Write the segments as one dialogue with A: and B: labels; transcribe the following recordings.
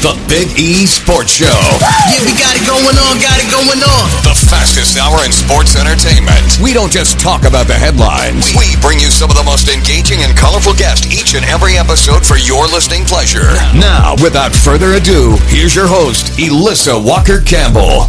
A: The Big E Sports Show.
B: Yeah, we got it going on,
A: The fastest hour in sports entertainment. We don't just talk about the headlines. We bring you some of the most engaging and colorful guests each and every episode for your listening pleasure. Now, without further ado, here's your host, Elissa Walker Campbell.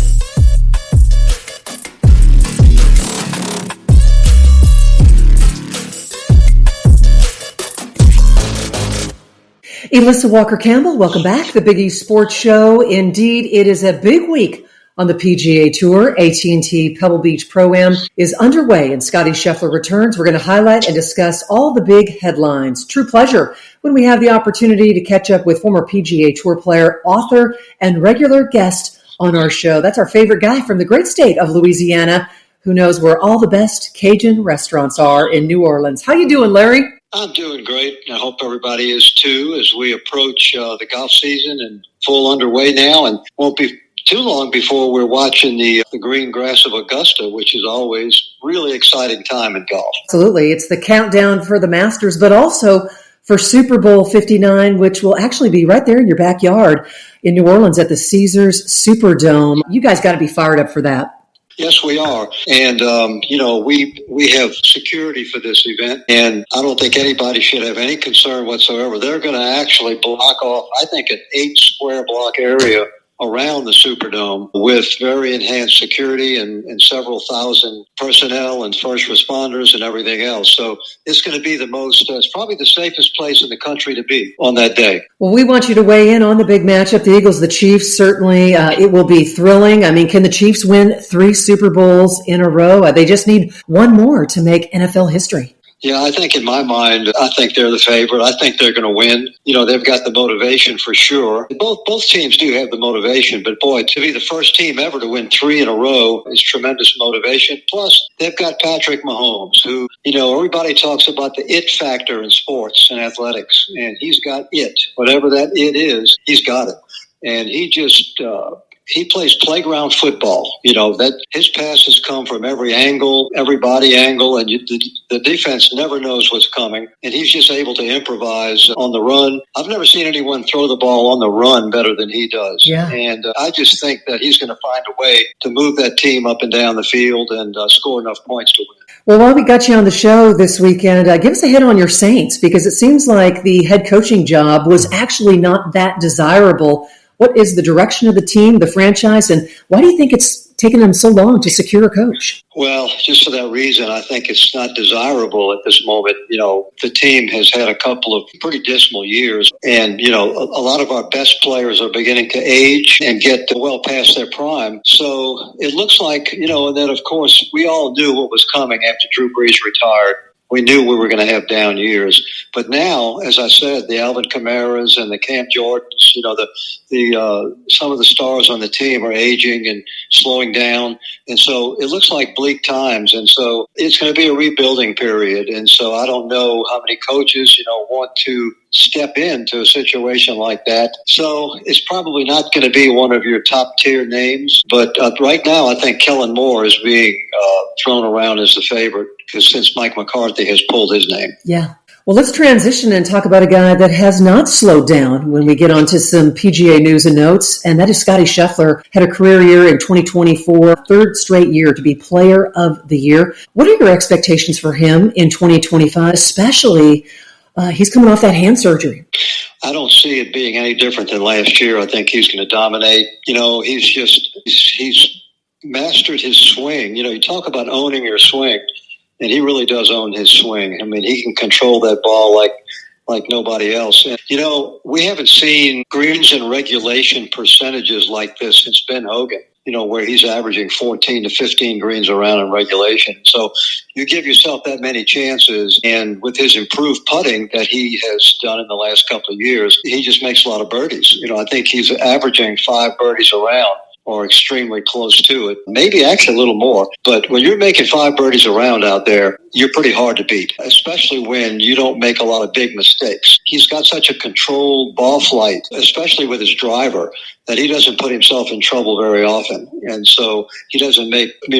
C: Elissa Walker Campbell, welcome back. The Big E Sports Show. Indeed, it is a big week on the PGA Tour. AT&T Pebble Beach Pro-Am is underway and Scottie Scheffler returns. We're going to highlight and discuss all the big headlines. True pleasure when we have the opportunity to catch up with former PGA Tour player, author, and regular guest on our show. That's our favorite guy from the great state of Louisiana, who knows where all the best Cajun restaurants are in New Orleans. How you doing, Larry?
D: I'm doing great. I hope everybody is too as we approach the golf season and full underway now, and won't be too long before we're watching the green grass of Augusta, which is always really exciting time in golf.
C: Absolutely. It's the countdown for the Masters, but also for Super Bowl 59, which will actually be right there in your backyard in New Orleans at the Caesars Superdome. You guys got to be fired up for that.
D: Yes, we are. And, we have security for this event, and I don't think anybody should have any concern whatsoever. They're going to actually block off, I think, an 8-square block area around the Superdome with very enhanced security and several thousand personnel and first responders and everything else. So it's going to be it's probably the safest place in the country to be on that day.
C: Well, we want you to weigh in on the big matchup, the Eagles, the Chiefs. Certainly, it will be thrilling. I mean, can the Chiefs win 3 Super Bowls in a row? They just need one more to make NFL history.
D: Yeah, I think in my mind, I think they're the favorite. I think they're going to win. They've got the motivation for sure. Both teams do have the motivation, but boy, to be the first team ever to win 3 in a row is tremendous motivation. Plus, they've got Patrick Mahomes, who, everybody talks about the it factor in sports and athletics, and he's got it. Whatever that it is, he's got it. And he just... he plays playground football. That his passes come from every angle, every body angle, and the defense never knows what's coming. And he's just able to improvise on the run. I've never seen anyone throw the ball on the run better than he does.
C: Yeah.
D: And I just think that he's going to find a way to move that team up and down the field and score enough points to win.
C: Well, while we got you on the show this weekend, give us a hit on your Saints, because it seems like the head coaching job was actually not that desirable. What is the direction of the team, the franchise, and why do you think it's taken them so long to secure a coach?
D: Well, just for that reason, I think it's not desirable at this moment. The team has had a couple of pretty dismal years, and, a lot of our best players are beginning to age and get well past their prime. So it looks like, and then, of course, we all knew what was coming after Drew Brees retired. We knew we were going to have down years. But now, as I said, the Alvin Kamaras and the Cam Jordans, some of the stars on the team are aging and slowing down. And so it looks like bleak times. And so it's going to be a rebuilding period. And so I don't know how many coaches, want to step into a situation like that. So it's probably not going to be one of your top tier names. But right now, I think Kellen Moore is being thrown around as the favorite, because since Mike McCarthy has pulled his name.
C: Yeah. Well, let's transition and talk about a guy that has not slowed down when we get onto some PGA news and notes, and that is Scottie Scheffler. Had a career year in 2024, 3rd straight year to be Player of the Year. What are your expectations for him in 2025, especially he's coming off that hand surgery?
D: I don't see it being any different than last year. I think he's going to dominate. He's mastered his swing. You talk about owning your swing. And he really does own his swing. I mean, he can control that ball like nobody else. And, we haven't seen greens in regulation percentages like this since Ben Hogan, where he's averaging 14 to 15 greens around in regulation. So you give yourself that many chances. And with his improved putting that he has done in the last couple of years, he just makes a lot of birdies. I think he's averaging 5 birdies around or extremely close to it. Maybe actually a little more. But when you're making 5 birdies a round out there, you're pretty hard to beat, especially when you don't make a lot of big mistakes. He's got such a controlled ball flight, especially with his driver, that he doesn't put himself in trouble very often. And so he doesn't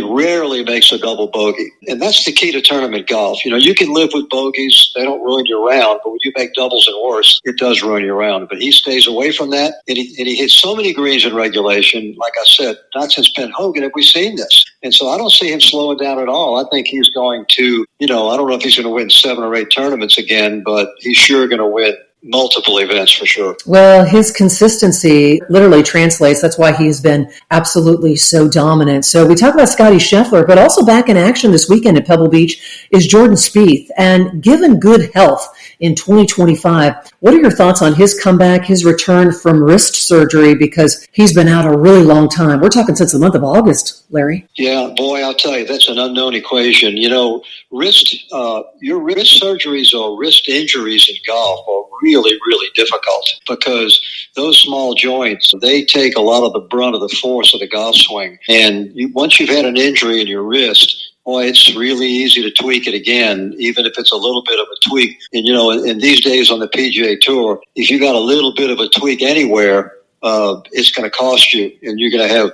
D: rarely makes a double bogey. And that's the key to tournament golf. You can live with bogeys. They don't ruin your round. But when you make doubles and worse, it does ruin your round. But he stays away from that. And he hits so many greens in regulation. Like I said, not since Ben Hogan have we seen this. And so I don't see him slowing down at all. I think he's going to, I don't know if he's going to win 7 or 8 tournaments again, but he's sure going to win multiple events for sure.
C: Well, his consistency literally translates. That's why he's been absolutely so dominant. So we talk about Scottie Scheffler, but also back in action this weekend at Pebble Beach is Jordan Spieth. And given good health in 2025, what are your thoughts on his comeback, his return from wrist surgery? Because he's been out a really long time. We're talking since the month of August, Larry.
D: Yeah, boy, I'll tell you, that's an unknown equation. Your wrist surgeries or wrist injuries in golf are really, really difficult because those small joints, they take a lot of the brunt of the force of the golf swing. And once you've had an injury in your wrist, boy, it's really easy to tweak it again, even if it's a little bit of a tweak. And, in these days on the PGA Tour, if you got a little bit of a tweak anywhere, it's going to cost you. And you're going to have,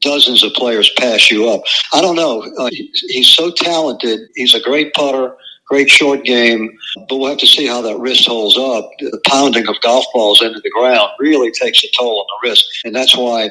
D: dozens of players pass you up. I don't know. He's so talented. He's a great putter, great short game, but we'll have to see how that wrist holds up. The pounding of golf balls into the ground really takes a toll on the wrist. And that's why,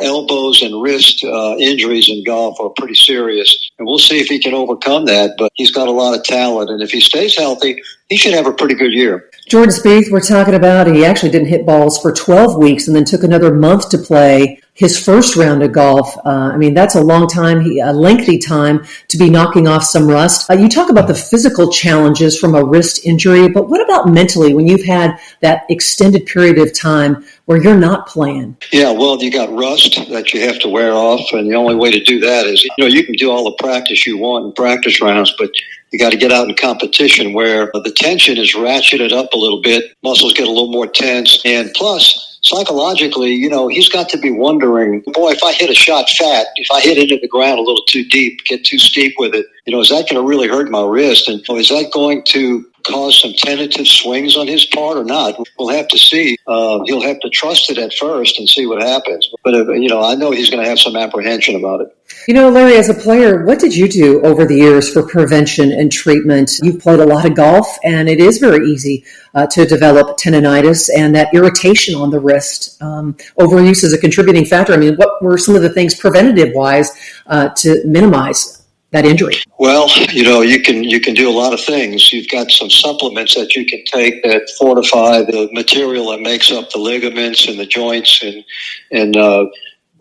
D: elbows and wrist injuries in golf are pretty serious. And we'll see if he can overcome that. But he's got a lot of talent. And if he stays healthy, he should have a pretty good year.
C: Jordan Spieth, we're talking about, he actually didn't hit balls for 12 weeks and then took another month to play his first round of golf. That's a long time, a lengthy time to be knocking off some rust. You talk about the physical challenges from a wrist injury, but what about mentally when you've had that extended period of time where you're not playing?
D: Yeah, well, you got rust that you have to wear off, and the only way to do that is, you can do all the practice you want in practice rounds, but you got to get out in competition where the tension is ratcheted up a little bit, muscles get a little more tense, and plus, psychologically, he's got to be wondering, boy, if I hit a shot fat, if I hit into the ground a little too deep, get too steep with it, is that going to really hurt my wrist? And is that going to cause some tentative swings on his part or not? We'll have to see. He'll have to trust it at first and see what happens. But, I know he's going to have some apprehension about it.
C: Larry, as a player, what did you do over the years for prevention and treatment? You've played a lot of golf, and it is very easy to develop tendonitis and that irritation on the wrist. Overuse is a contributing factor. What were some of the things preventative-wise to minimize that injury?
D: Well, you can do a lot of things. You've got some supplements that you can take that fortify the material that makes up the ligaments and the joints, and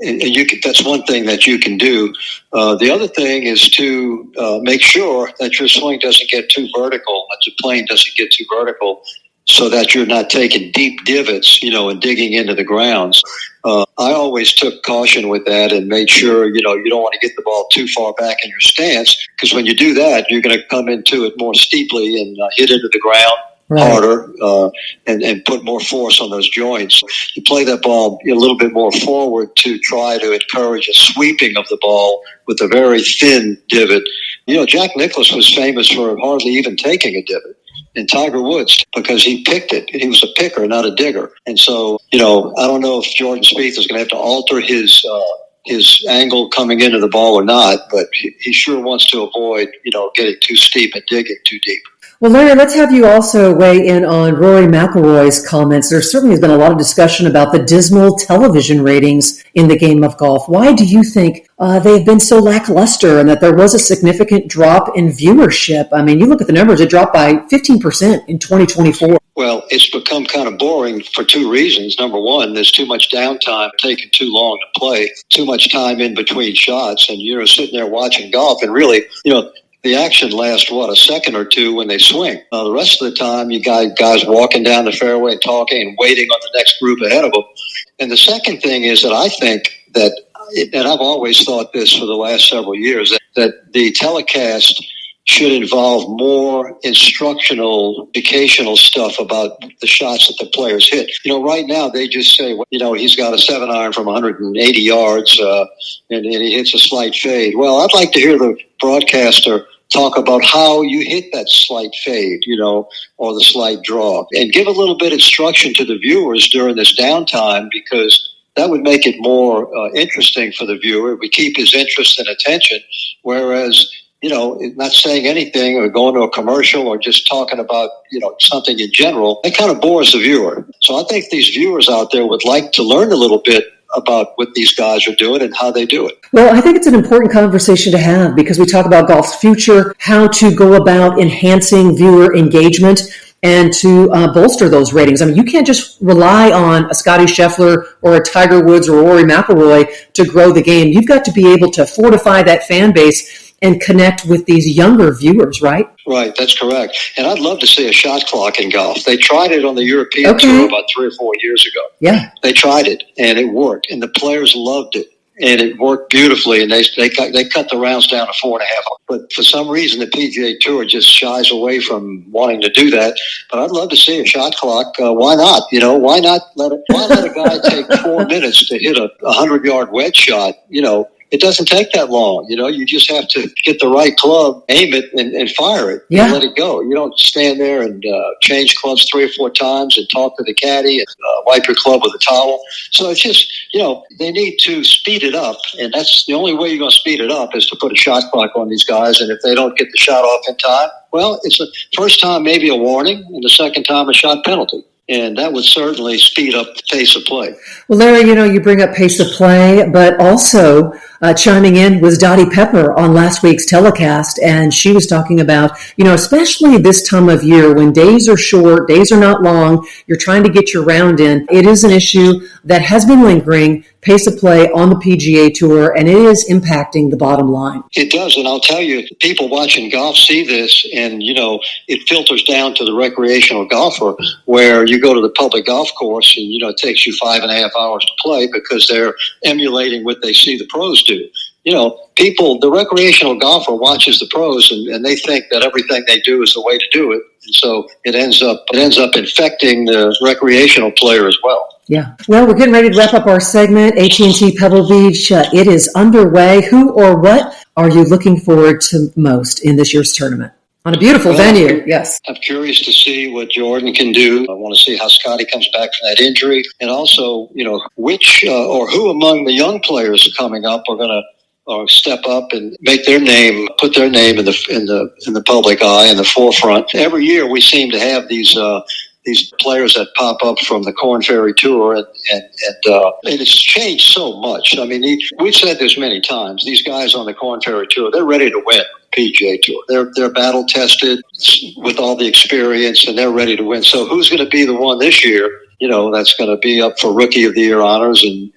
D: you can, that's one thing that you can do. The other thing is to make sure that your swing doesn't get too vertical, that the plane doesn't get too vertical, so that you're not taking deep divots, and digging into the grounds. I always took caution with that and made sure, you don't want to get the ball too far back in your stance, because when you do that, you're going to come into it more steeply and hit into the ground harder and put more force on those joints. You play that ball a little bit more forward to try to encourage a sweeping of the ball with a very thin divot. Jack Nicklaus was famous for hardly even taking a divot. And Tiger Woods, because he picked it. He was a picker, not a digger. And so, I don't know if Jordan Spieth is going to have to alter his angle coming into the ball or not, but he sure wants to avoid, getting too steep and digging too deep.
C: Well, Larry, let's have you also weigh in on Rory McIlroy's comments. There certainly has been a lot of discussion about the dismal television ratings in the game of golf. Why do you think they've been so lackluster and that there was a significant drop in viewership? You look at the numbers, it dropped by 15% in 2024.
D: Well, it's become kind of boring for two reasons. Number one, there's too much downtime, taking too long to play, too much time in between shots, and you're sitting there watching golf, and really, the action lasts, a second or two when they swing. The rest of the time, you got guys walking down the fairway and talking and waiting on the next group ahead of them. And the second thing is that I think that, and I've always thought this for the last several years, that the telecast should involve more instructional, educational stuff about the shots that the players hit. Right now they just say, he's got a 7-iron from 180 yards, and he hits a slight fade. Well, I'd like to hear the broadcaster talk about how you hit that slight fade, or the slight draw, and give a little bit of instruction to the viewers during this downtime, because that would make it more interesting for the viewer. We keep his interest and attention, whereas not saying anything or going to a commercial or just talking about, something in general, it kind of bores the viewer. So I think these viewers out there would like to learn a little bit about what these guys are doing and how they do it.
C: Well, I think it's an important conversation to have, because we talk about golf's future, how to go about enhancing viewer engagement and to bolster those ratings. I mean, you can't just rely on a Scottie Scheffler or a Tiger Woods or Rory McIlroy to grow the game. You've got to be able to fortify that fan base and connect with these younger viewers, right?
D: Right, that's correct. And I'd love to see a shot clock in golf. They tried it on the European Tour about 3 or 4 years ago.
C: Yeah.
D: They tried it, and it worked, and the players loved it. And it worked beautifully, and they cut the rounds down to 4.5. But for some reason, the PGA Tour just shies away from wanting to do that. But I'd love to see a shot clock. Why not? Why not let a guy take 4 minutes to hit a 100-yard wedge shot? It doesn't take that long. You just have to get the right club, aim it, and fire it, and let it go. You don't stand there and change clubs 3 or 4 times and talk to the caddy and wipe your club with a towel. So it's just, they need to speed it up, and that's the only way you're going to speed it up is to put a shot clock on these guys. And if they don't get the shot off in time, well, it's the first time maybe a warning, and the second time a shot penalty. And that would certainly speed up the pace of play.
C: Well, Larry, you bring up pace of play, but also chiming in was Dottie Pepper on last week's telecast, and she was talking about, especially this time of year when days are short, days are not long, you're trying to get your round in. It is an issue that has been lingering, pace of play on the PGA Tour, and it is impacting the bottom line.
D: It does, and I'll tell you, people watching golf see this, and, it filters down to the recreational golfer, where you go to the public golf course and, it takes you 5.5 hours to play because they're emulating what they see the pros do. The recreational golfer watches the pros and they think that everything they do is the way to do it. And so it ends up infecting the recreational player as well.
C: Yeah. Well, we're getting ready to wrap up our segment. AT&T Pebble Beach, it is underway. Who or what are you looking forward to most in this year's tournament? On a beautiful venue, yes.
D: I'm curious to see what Jordan can do. I want to see how Scottie comes back from that injury. And also, which or who among the young players coming up are going to step up and make their name, put their name in the public eye, in the forefront. Every year we seem to have these players that pop up from the Korn Ferry Tour, and it's changed so much. I mean, we've said this many times. These guys on the Korn Ferry Tour, they're ready to win PGA Tour. They're battle tested with all the experience, and they're ready to win. So who's going to be the one this year? That's going to be up for Rookie of the Year honors and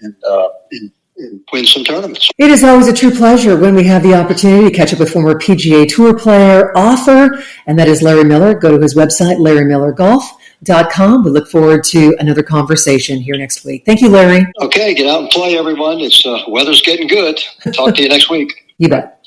D: win some tournaments.
C: It is always a true pleasure when we have the opportunity to catch up with former PGA Tour player, author, and that is Larry Miller. Go to his website, LarryMillerGolf.com. We look forward to another conversation here next week. Thank you, Larry.
D: Okay, get out and play, everyone. It's weather's getting good. Talk to you next week.
C: You bet.